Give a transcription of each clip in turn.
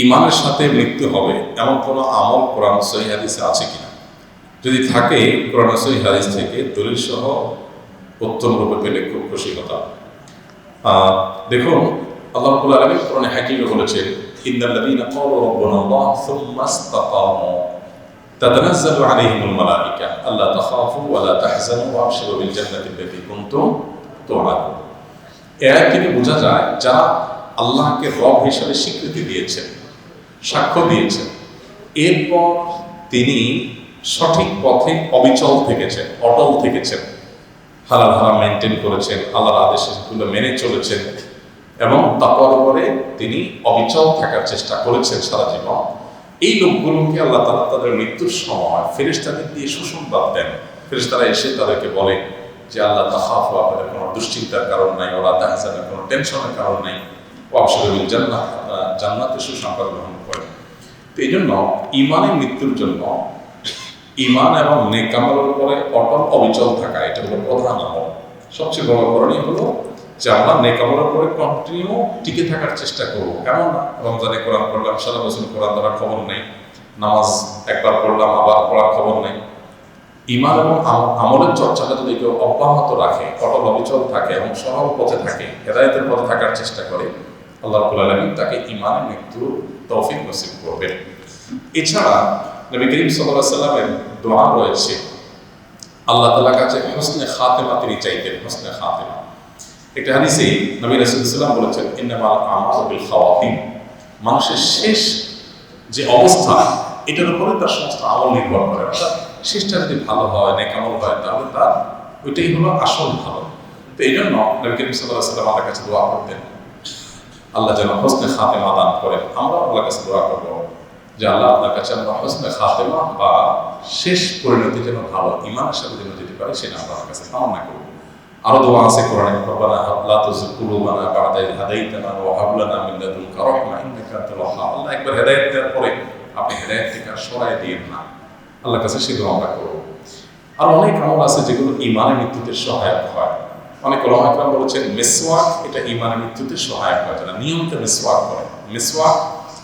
ইমানের সাথে মৃত্যু হবে এমন কোনো আমল কোরআন সহিহ হাদিসে আছে কিনা? যদি থাকে কোরআন সহিহ হাদিস থেকে দলিল সহ উত্তম রূপে পেলে খুব খুশি হতাম। দেখুন, আল্লাহ রাব্বুল আলামিন কোরআনে হাকিমে বলেছেন, ইন্নাল্লাযীনা ক্বালু রাব্বুনাল্লাহ সুম্মা ইসতাকামু তাতানাজ্জালু আলাইহিমুল মালায়েকা আল্লা তাখাফু ওয়া লা তাহজানু ওয়া আবশিরু বিল জান্নাতি আল্লাতী কুনতুম তুআদুন। এর থেকে বোঝা যায় যারা আল্লাহকে রব হিসেবে স্বীকৃতি দিয়েছেন, সাক্ষ্য দিয়েছেন, এরপর তিনি সঠিক পথে অবিচল থেকেছেন, অটল থেকেছেন, হালাল হারাম মেনটেন করেছেন, আল্লাহর আদেশগুলো মেনে চলেছেন এবং তাকওয়ার উপরে তিনি অবিচল থাকার চেষ্টা করেছেন সারা জীবন, এই লোকগুলোকে আল্লাহ তাআলা তাদের মৃত্যুর সময় ফেরেশতাদের দিয়ে সুসংবাদ দেন। ফেরেশতারা এসে তাদেরকে বলে যে আল্লাহ তাখাফু, আপনাদের কোনো দুশ্চিন্তার কারণ নাই, ওয়ালা তাহজানু, কোনো টেনশনের কারণ নাই, ওয়াবশিরু বিল জান্নাহ, জান্নাতে সুসংবাদ গ্রহণ করেন। তো এই জন্য ইমানের মৃত্যুর জন্য ইমান এবং নেক আমলের উপরে অটল অবিচল থাকা, এটা হলো প্রধান আমল। সবচেয়ে বড় করণীয় হলো যে আমরা নেক আমলের উপরে কন্টিনিউ টিকে থাকার চেষ্টা করবো। এমন না রমজানে কোরআন পড়লাম, সারা বছর কোরআন ধরার খবর নেই, নামাজ একবার পড়লাম আবার পড়ার খবর নেই। ইমান এবং আমলের চর্চাটা যদি কেউ অব্যাহত রাখে, অটল অবিচল থাকে এবং সরল পথে থাকে, হেদায়েতের পথে থাকার চেষ্টা করে, আল্লাহ রাব্বুল আলামিন তাকে ইমানের মৃত্যুর তৌফিক নসিব করবেন। এছাড়া নবী করিম সাল্লাল্লাহু আলাইহি ওয়াসাল্লামের দোয়া রয়েছে, আল্লাহ তাআলার কাছে হুসনে খাতেমা তিনি চাইতেন, হুসনে খাতেমা। একটা হাদিসে নবী রাসূলুল্লাহ সাল্লাল্লাহু আলাইহি ওয়াসাল্লাম বলেছেন, ইন্নামাল আমালু বিল খাওয়াতিম, মানুষের শেষ যে অবস্থা এটার উপরে তার সমস্ত আমল নির্ভর করে। অর্থাৎ শেষটা যদি ভালো হয়, নেক আমল হয়, তাহলে তার ওইটাই হলো আসল ভালো। তো এই জন্য নবী করিম সাল্লাল্লাহু আলাইহি ওয়াসাল্লাম আল্লাহর কাছে দোয়া করতেন, আল্লাহ যেন হুসনে খাতেমা দান করেন। আমরা আল্লাহর কাছে দোয়া করবো যে আল্লাহ আপনার কাছে আমরা হুসনে খাতেমা বা শেষ পরিণতি যেন ভালো ইমানের সাথে যেন যেতে পারে, সেটা আল্লাহর কাছে কামনা করব। আরো দোয়া আছে কোরআনে, রব্বানা হাব লা তুযিগ কুলুবানা বা'দা ইয হাদাইতানা ওয়া হাব লানা মিন লাদুনকা রাহমা ইন্নাকা আনতাল ওয়াহ্হাব। আল্লাহ একবার হেদায়েত দেওয়ার পরে আপনি হেদায়েত থেকে আর সরায় দিয়েন না। আল্লাহর কাছে সেই দোয়া আমরা করব। আর অনেক আমল আছে যেগুলো ইমানের মৃত্যুতে সহায়ক হয়। অনেক ওলামা ইকরাম বলেছেন মিসওয়াক এটা ইমানের মৃত্যুতে সহায়ক হয়। যারা নিয়মিত মিসওয়াক করে, মিসওয়াক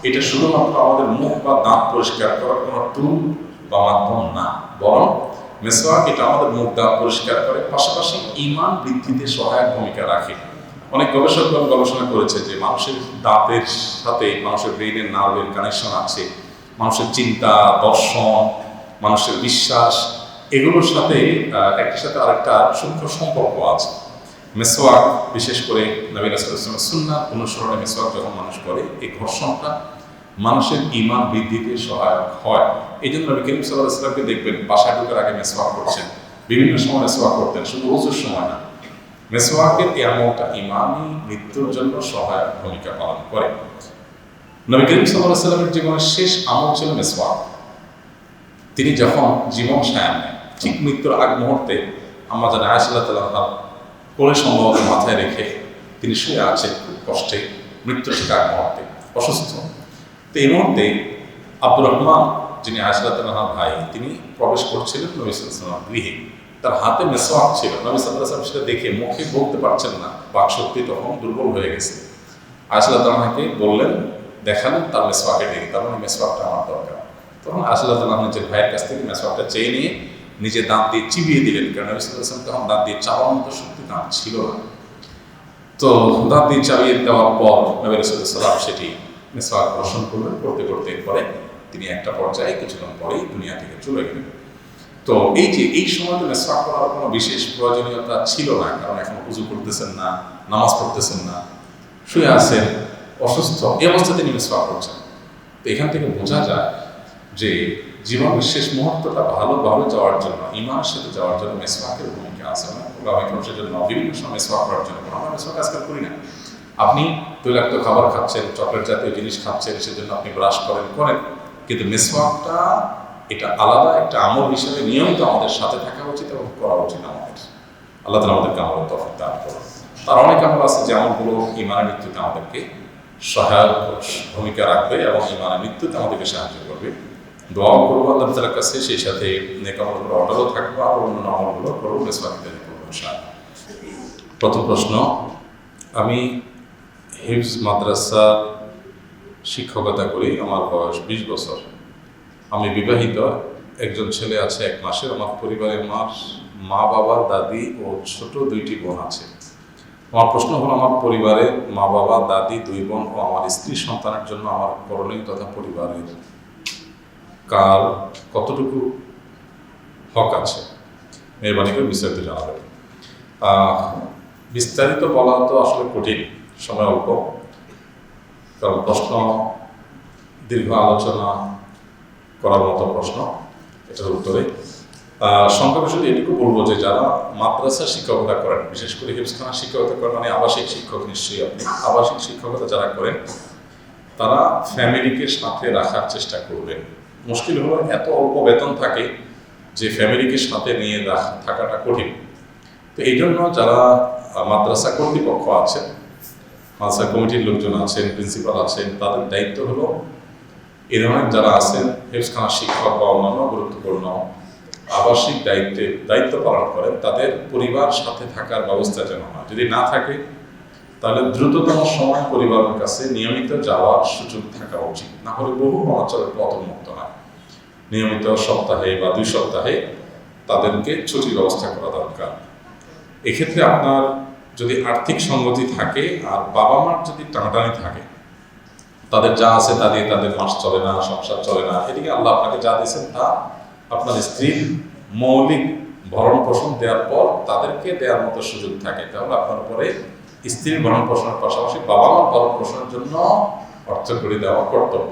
এটা শুধুমাত্র আমাদের মুখ বা দাঁত পরিষ্কার করার কোনো টুল বা মাধ্যম না, বরং মিসওয়াক এটা আমাদের মুখ দাঁত পরিষ্কার করে, পাশাপাশি ঈমান বৃদ্ধিতে সহায়ক ভূমিকা রাখে। অনেক গবেষকগণ গবেষণা করেছে যে মানুষের দাঁতের সাথে মানুষের ব্রেইনের নার্ভের কানেকশন আছে, মানুষের চিন্তা, দর্শন, মানুষের বিশ্বাস, এগুলোর সাথে একটার সাথে আরেকটা সূক্ষ্ম সম্পর্ক আছে। মিসওয়াক বিশেষ করে নবী রাসূলুল্লাহ সাল্লাল্লাহু আলাইহি ওয়াসাল্লামের সুন্নাহ অনুসরণে মিসওয়াক যখন মানুষ করে, এই ঘর্ষণটা মানুষের ঈমান বৃদ্ধিতে সহায়ক হয়। এই জন্য নবী করিম সাল্লাল্লাহু আলাইহি ওয়াসাল্লামকে দেখবেন বাসায় ঢোকার আগে মিসওয়াক করছেন, বিভিন্ন সময় মিসওয়াক করতেন, শুধু ওযুর সময় না। মিসওয়াকের এই আমলটা ঈমানি মৃত্যুর জন্য সহায়ক ভূমিকা পালন করে। নবী করিম সাল্লাল্লাহু আলাইহি ওয়াসাল্লামের জীবনের শেষ আমল ছিল মিসওয়াক। তিনি যখন জীবন সায়ান নেন, ঠিক মৃত্যুর আগ মুহূর্তে আম্মা জান আয়েশা রাদিয়াল্লাহু আনহা কোলে সম্ভবত মাথায় রেখে তিনি শুয়ে আছেন খুব কষ্টে, মৃত্যুর ঠিক আগ মুহূর্তে, অসুস্থ। তো এই মুহূর্তে আব্দুর রহমান, যিনি আয়েশা রাদিয়াল্লাহু আনহার ভাই, তিনি প্রবেশ করছিলেন নবী সাল্লাল্লাহু আলাইহি ওয়াসাল্লামের গৃহে। তার হাতে মিসওয়াক ছিল। নবী সাল্লাল্লাহু আলাইহি ওয়াসাল্লাম সেটা দেখে মুখে বলতে পারছেন না, বাকশক্তি তখন দুর্বল হয়ে গেছে। আয়েশা রাদিয়াল্লাহু আনহাকে বললেন, দেখালেন তার মিসওয়াকের দিকে, তার মানে মিসওয়াকটা আমার দরকার। তখন আয়েশা রাদিয়াল্লাহু আনহা নিজের ভাইয়ের কাছ থেকে মিসওয়াকটা চেয়ে নিয়ে নিজে দাঁত দিয়ে চিবিয়ে দিলেন, কারণ নবী সাল্লাল্লাহু আলাইহি ওয়াসাল্লাম তখন দাঁত দিয়ে চাবানোর মতো শক্তি দাঁত ছিল না। তো দাঁত দিয়ে চাবিয়ে দেওয়ার পর নবী রাসূলুল্লাহ সাল্লাল্লাহু আলাইহি ওয়াসাল্লাম সেটি মিসওয়াক বর্ষণ করলেন, করতে করতে পরে তিনি একটা পর্যায়ে কিছুক্ষণ পরেই দুনিয়া থেকে চলে গেলেন। তো এই যে এই সময়তে মিসওয়াক করার কোনো বিশেষ প্রয়োজনীয়তা ছিল না, কারণ এখন ওযু করতেছেন না, নামাজ পড়তেছেন না, শুয়ে আছেন, অসুস্থ, এই অবস্থায় তিনি মিসওয়াক করছেন। তো এখান থেকে বোঝা যায় যে জীবনের শেষ মুহূর্তটা ভালোভাবে যাওয়ার জন্য, ঈমানের সাথে যাওয়ার জন্য মিসওয়াকের ভূমিকা আছে। সেজন্য বিভিন্ন সময় মিসওয়াক করার জন্য, আমরা মিসওয়াক আজকাল করি না। আপনি তৈলাক্ত খাবার খাচ্ছেন, চকলেট জাতীয় জিনিস খাচ্ছেন, সেজন্য আপনি ব্রাশ করেন, কিন্তু মিসওয়াকটা এটা আলাদা একটা আমল হিসেবে নিয়মিত আমাদের সাথে থাকা উচিত এবং করা উচিত আমাদের। আল্লাহ তাআলা আমাদেরকে আমলের তৌফিক দান করুন। তার অনেক আমল আছে যে আমলগুলো ঈমানের মৃত্যুতে আমাদেরকে সহায়ক ভূমিকা রাখবে এবং ঈমানের মৃত্যুতে আমাদেরকে সাহায্য করবে। দোয়া করবো আল্লাহ তাআলার কাছে, সেই সাথে নেক আমলগুলো অটলও থাকবো, আর অন্যান্য আমলগুলো করবো, মিসওয়াক ইত্যাদি করবো ইনশাআল্লাহ। প্রথম প্রশ্ন, আমি হিফজ মাদ্রাসা শিক্ষকতা করি। আমার বয়স 20 বছর। আমি বিবাহিত, একজন ছেলে আছে 1 মাসের। আমার পরিবারে আমার মা বাবা দাদি ও ছোট 2টি বোন আছে। আমার প্রশ্ন হলো, আমার পরিবারে মা বাবা দাদি 2 বোন ও আমার স্ত্রী সন্তানের জন্য আমার করণীয় তথা পরিবারের কার কতটুকু হক আছে, মেহরবানি করে বিস্তারিত জানাবেন। বিস্তারিত বলা তো আসলে কঠিন, সময় অল্প, কারণ প্রশ্ন দীর্ঘ আলোচনা করার মতো প্রশ্ন। এটার উত্তরে সংক্ষেপে শুধু এটুকু বলবো যে যারা মাদ্রাসা শিক্ষকতা করেন, বিশেষ করে হিফজখানা শিক্ষকতা করেন, মানে আবাসিক শিক্ষক, নিশ্চয়ই আপনি আবাসিক শিক্ষকতা যারা করেন, তারা ফ্যামিলিকে সাথে রাখার চেষ্টা করবেন। মুশকিল হলো এত অল্প বেতন থাকে যে ফ্যামিলিকে সাথে নিয়ে থাকাটা কঠিন। তো এই জন্য যারা মাদ্রাসা কর্তৃপক্ষ আছেন, মাদ্রাসা কমিটির লোকজন আছেন, প্রিন্সিপাল আছেন, তাদের দায়িত্ব হলো এই ধরনের যারা আছেন হিফজখানা শিক্ষক বা অন্যান্য গুরুত্বপূর্ণ আবাসিক দায়িত্ব পালন করেন, তাদের পরিবার সাথে থাকার ব্যবস্থা যেন হয়। যদি না থাকে তাহলে দ্রুততম সময় পরিবারের কাছে নিয়মিত যাওয়ার সুযোগ থাকা উচিত। না হলে বহু অঞ্চলের পতনমুক্ত হয়। নিয়মিত সপ্তাহে বা 2 সপ্তাহে তাদেরকে ছুটির ব্যবস্থা করা দরকার। এক্ষেত্রে আপনার যদি আর্থিক সঙ্গতি থাকে আর বাবা মার যদি টানাটানি থাকে, তাদের যা আছে তা দিয়ে তাদের মাস চলে না, সংসার চলে না, এদিকে আল্লাহ আপনাকে যা দিয়েছেন তা আপনার স্ত্রীর মৌলিক ভরণ পোষণ দেওয়ার পর তাদেরকে দেওয়ার মতো সুযোগ থাকে, তাহলে আপনার উপরে স্ত্রীর ভরণ পোষণের পাশাপাশি বাবা মার ভরণ পোষণের জন্য অর্থ করে দেওয়া কর্তব্য।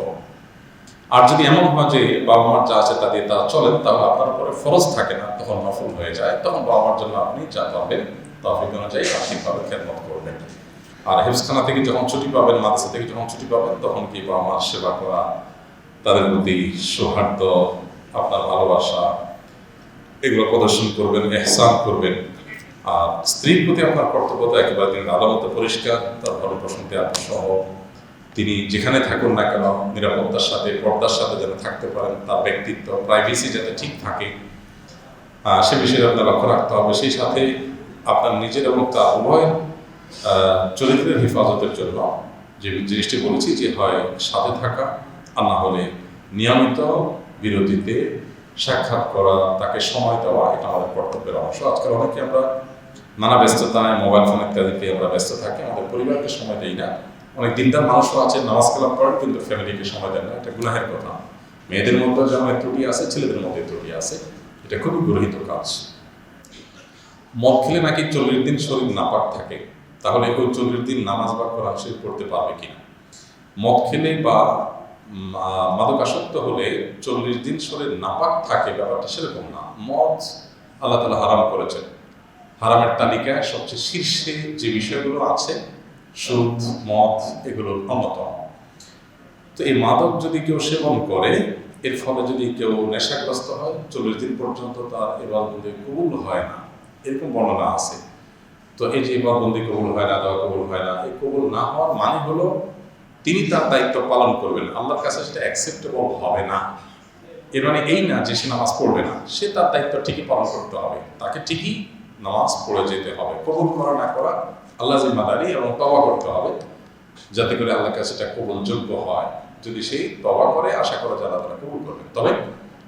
আর যদি এমন হয় যে বাবা মার যা আছে তা দিয়ে তা চলেন, তাহলে আপনার উপরে ফরজ থাকে না, তখন নফল হয়ে যায়। তখন বাবা মার জন্য আপনি যা পাবেন তৌফিক অনুযায়ী আর্থিকভাবে খেদমত করবেন। আর হিফজখানা থেকে যখন ছুটি পাবেন, মাদ্রাসা থেকে যখন ছুটি পাবেন, তখন কি বাবা মার সেবা করা, তাদের প্রতি সৌহার্দ্য, আপনার ভালোবাসা, এগুলো প্রদর্শন করবেন, ইহসান করবেন। আর স্ত্রীর প্রতি আপনার কর্তব্য তো একেবারে দিনের আলামত পরিষ্কার, তার ভরণ পোষণ দেওয়া সহ তিনি যেখানে থাকুন না কেন নিরাপত্তার সাথে, পর্দার সাথে যেন থাকতে পারেন, তার ব্যক্তিত্ব, প্রাইভেসি যাতে ঠিক থাকে, সে বিষয়ে আপনার লক্ষ্য রাখতে হবে। সেই সাথে আপনার নিজের এবং তার উভয়ের চরিত্রের হেফাজতের জন্য যে জিনিসটি বলেছি, যে হয় সাথে থাকা, আর না হলে নিয়মিত বিরতিতে সাক্ষাৎ করা, তাকে সময় দেওয়া, এটা আমাদের কর্তব্যের অংশ। আজকাল অনেকে আমরা নানা ব্যস্ততায়, মোবাইল ফোন ইত্যাদিতে আমরা ব্যস্ত থাকি, আমাদের পরিবারকে সময় দিই না। অনেক দিনদার মানুষও আছে, নামাজ কালাম করেন, কিন্তু ফ্যামিলিকে সময় দেন না। এটা গুনাহের কথা। মেয়েদের মধ্যে যেমন ত্রুটি আছে, ছেলেদের মধ্যে ত্রুটি আছে, এটা খুবই গর্হিত কাজ। মদ খেলে নাকি 40 দিন শরীর নাপাক থাকে, তাহলে ওই 40 দিন নামাজ বা কোরআন শরীফ পড়তে পারবে কিনা? মদ খেলে বা মাদকাসক্ত হলে 40 দিন শরীর নাপাক থাকে, ব্যাপারটা সেরকম না। মদ আল্লাহ তাআলা হারাম করেছেন। হারামের তালিকায় সবচেয়ে শীর্ষে যে বিষয়গুলো আছে, সুদ, মদ, এগুলোর অন্যতম। তো এই মাদক যদি কেউ সেবন করে, এর ফলে যদি কেউ নেশাগ্রস্ত হয়, 40 দিন পর্যন্ত তার ইবাদত কবুল হয় না, এরকম বর্ণনা আছে। তো এই যে ইবাদত কবুল হয় না, দোয়া কবুল হয় না, এই কবুল না হওয়ার মানে হলো তিনি তার দায়িত্ব পালন করবেন, আল্লাহর কাছে সেটা অ্যাকসেপ্টেবল হবে না। এর মানে এই না যে সে নামাজ পড়বে না, সে তার দায়িত্ব ঠিকই পালন করতে হবে, তাকে ঠিকই নামাজ পড়ে যেতে হবে। কবুল করা না করা আল্লাহ জিম্মাদারি, এবং তওবা করতে হবে যাতে করে আল্লাহর কাছে এটা কবুলযোগ্য হয়। যদি সেই তওবা করে, আশা করা যায় আল্লাহ তাআলা কবুল করবেন। তবে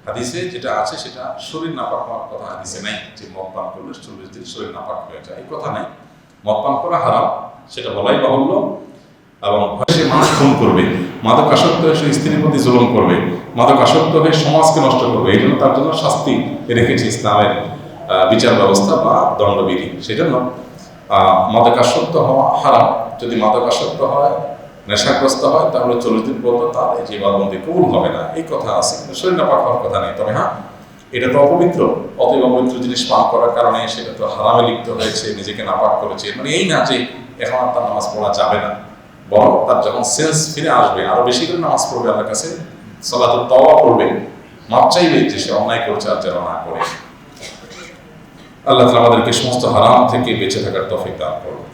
হাদিসে যেটা আছে সেটা শরীর নাপাক হওয়ার কথা হাদিসে নাই, যে মদ পান করলে 40 দিন শরীর নাপাক হয়ে যায়, এই কথা নাই। মদ পান করা হারাম, সেটা বলাই বাহুল্য। এবং সে মানুষ খুন করবে, মাদকাসক্ত হয়ে সে স্ত্রীর প্রতি জুলুম করবে, মাদকাসক্ত হয়ে সমাজকে নষ্ট করবে, এই জন্য তার জন্য শাস্তি রেখেছে ইসলামের বিচার ব্যবস্থা বা দণ্ডবিধি। সেই জন্য মাদকাসক্ত হওয়া হারাম। যদি মাদকাসক্ত হয়, নেশাগ্রস্ত হয়, তাহলে 40 দিন পর্যন্ত তার এই যে ইবাদতবন্দি কবুল হবে না, এই কথা আছে। কিন্তু শরীর নাপাক হওয়ার কথা নেই। তবে হ্যাঁ, এটা তো অপবিত্র, অতএব অপবিত্র জিনিস পান করার কারণে সেটা তো হারামে লিপ্ত হয়েছে, নিজেকে নাপাক করেছে। মানে এই না যে এখন আর তার নামাজ পড়া যাবে না, বরং তার যখন সেন্স ফিরে আসবে, আরো বেশি করে নামাজ পড়বে, আল্লাহর কাছে সালাতুত তাওবা পড়বে, মাপ চাইবে যে সে অন্যায় করছে আর যেন না করে। আল্লাহ তাআলা আমাদেরকে সমস্ত হারাম থেকে বেঁচে থাকার তৌফিক দান করুন।